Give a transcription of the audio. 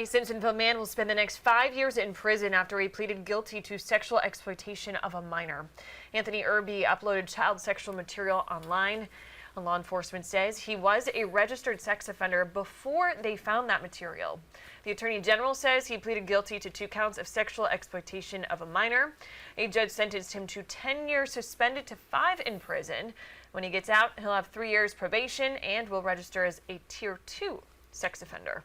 A Simpsonville man will spend the next 5 years in prison after he pleaded guilty to sexual exploitation of a minor. Anthony Irby uploaded child sexual material online. Law enforcement says he was a registered sex offender before they found that material. The Attorney General says he pleaded guilty to 2 counts of sexual exploitation of a minor. A judge sentenced him to 10 years suspended to 5 in prison. When he gets out, he'll have 3 years probation and will register as a Tier 2 sex offender.